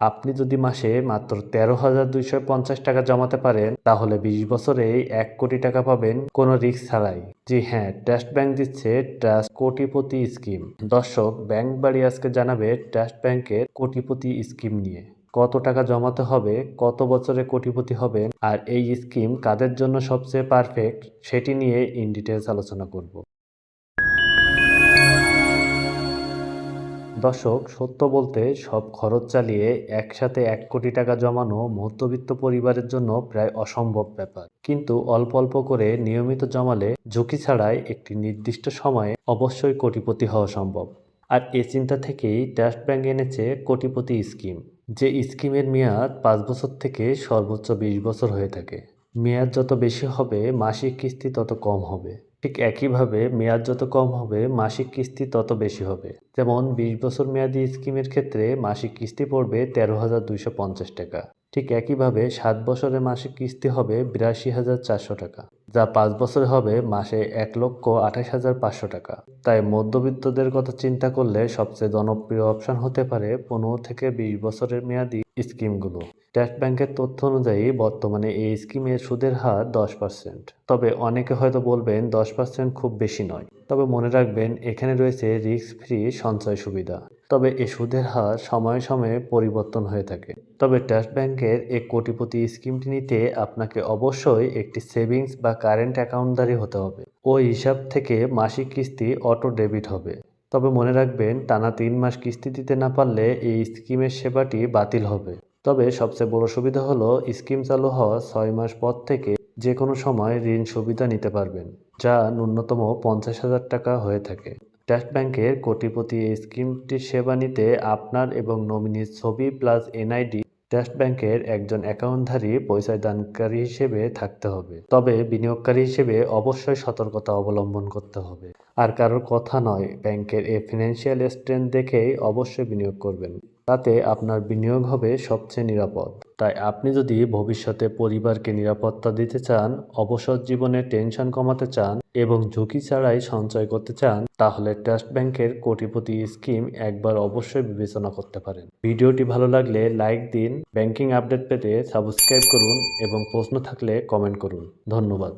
আপনি যদি মাসে মাত্র 13,250 টাকা জমাতে পারেন তাহলে 20 বছরেই 1 কোটি টাকা পাবেন কোনো রিস্ক ছাড়াই। জি হ্যাঁ, ট্রাস্ট ব্যাংক দিচ্ছে ট্রাস্ট কোটিপতি স্কিম। দর্শক, ব্যাংক বাড়ি আজকে জানাবে ট্রাস্ট ব্যাংকের কোটিপতি স্কিম নিয়ে। কত টাকা জমাতে হবে, কত বছরে কোটিপতি হবেন, আর এই স্কিম কাদের জন্য সবচেয়ে পারফেক্ট সেটি নিয়ে ইন ডিটেলস আলোচনা করব। দর্শক, সত্য বলতে সব খরচ চালিয়ে একসাথে 1 কোটি টাকা জমানো মধ্যবিত্ত পরিবারের জন্য প্রায় অসম্ভব ব্যাপার। কিন্তু অল্প অল্প করে নিয়মিত জমালে ঝুঁকি ছাড়াই একটি নির্দিষ্ট সময়ে অবশ্যই কোটিপতি হওয়া সম্ভব। আর এ চিন্তা থেকেই ট্রাস্ট ব্যাংক এনেছে কোটিপতি স্কিম, যে স্কিমের মেয়াদ 5 বছর থেকে সর্বোচ্চ 20 বছর হয়ে থাকে। মেয়াদ যত বেশি হবে মাসিক কিস্তি তত কম হবে। ঠিক একইভাবে মেয়াদ যত কম হবে মাসিক কিস্তি তত বেশি হবে। যেমন 20 বছর মেয়াদী স্কিমের ক্ষেত্রে মাসিক কিস্তি পড়বে 13,250 টাকা। ঠিক একইভাবে 7 বছরে মাসিক কিস্তি হবে 82,400 টাকা, যা 5 বছরে হবে মাসে 1,28,500 টাকা। তাই মধ্যবিত্তদের কথা চিন্তা করলে সবচেয়ে জনপ্রিয় অপশন হতে পারে 15 থেকে 20 বছরের মেয়াদী স্কিমগুলো। ট্রাস্ট ব্যাংকের তথ্য অনুযায়ী বর্তমানে এই স্কিমের সুদের হার 10%। তবে অনেকে হয়তো বলবেন 10% খুব বেশি নয়। তবে মনে রাখবেন এখানে রয়েছে রিস্ক ফ্রি সঞ্চয় সুবিধা। তবে এই সুদের হার সময়ে সময়ে পরিবর্তন হয়ে থাকে। তবে ট্রাস্ট ব্যাংকের এই কোটিপতি স্কিমটি নিতে আপনাকে অবশ্যই একটি সেভিংস বা কারেন্ট অ্যাকাউন্টধারী হতে হবে। ওই হিসাব থেকে মাসিক কিস্তি অটো ডেবিট হবে। তবে মনে রাখবেন টানা 3 মাস কিস্তি দিতে না পারলে এই স্কিমের সেবাটি বাতিল হবে। তবে সবচেয়ে বড় সুবিধা হলো স্কিম চালু হওয়ার 6 মাস পর থেকে যে কোনো সময় ঋণ সুবিধা নিতে পারবেন, যা ন্যূনতম 50,000 টাকা হয়ে থাকে। ট্রাস্ট ব্যাংকের কোটিপতি এই স্কিমটির সেবা নিতে আপনার এবং নমিনির ছবি প্লাস এনআইডি ট্রাস্ট ব্যাংকের একজন অ্যাকাউন্টধারী পয়সাদানকারী হিসেবে থাকতে হবে। তবে বিনিয়োগকারী হিসেবে অবশ্যই সতর্কতা অবলম্বন করতে হবে। আর কারোর কথা নয়, ব্যাংকের এই ফিনান্সিয়াল স্ট্রেংথ দেখেই অবশ্যই বিনিয়োগ করবেন। তাতে আপনার বিনিয়োগ হবে সবচেয়ে নিরাপদ। তাই আপনি যদি ভবিষ্যতে পরিবারকে নিরাপত্তা দিতে চান, অবসর জীবনে টেনশন কমাতে চান এবং ঝুঁকি ছাড়াই সঞ্চয় করতে চান, তাহলে ট্রাস্ট ব্যাংকের কোটিপতি স্কিম একবার অবশ্যই বিবেচনা করতে পারেন। ভিডিওটি ভালো লাগলে লাইক দিন, ব্যাংকিং আপডেট পেতে সাবস্ক্রাইব করুন এবং প্রশ্ন থাকলে কমেন্ট করুন। ধন্যবাদ।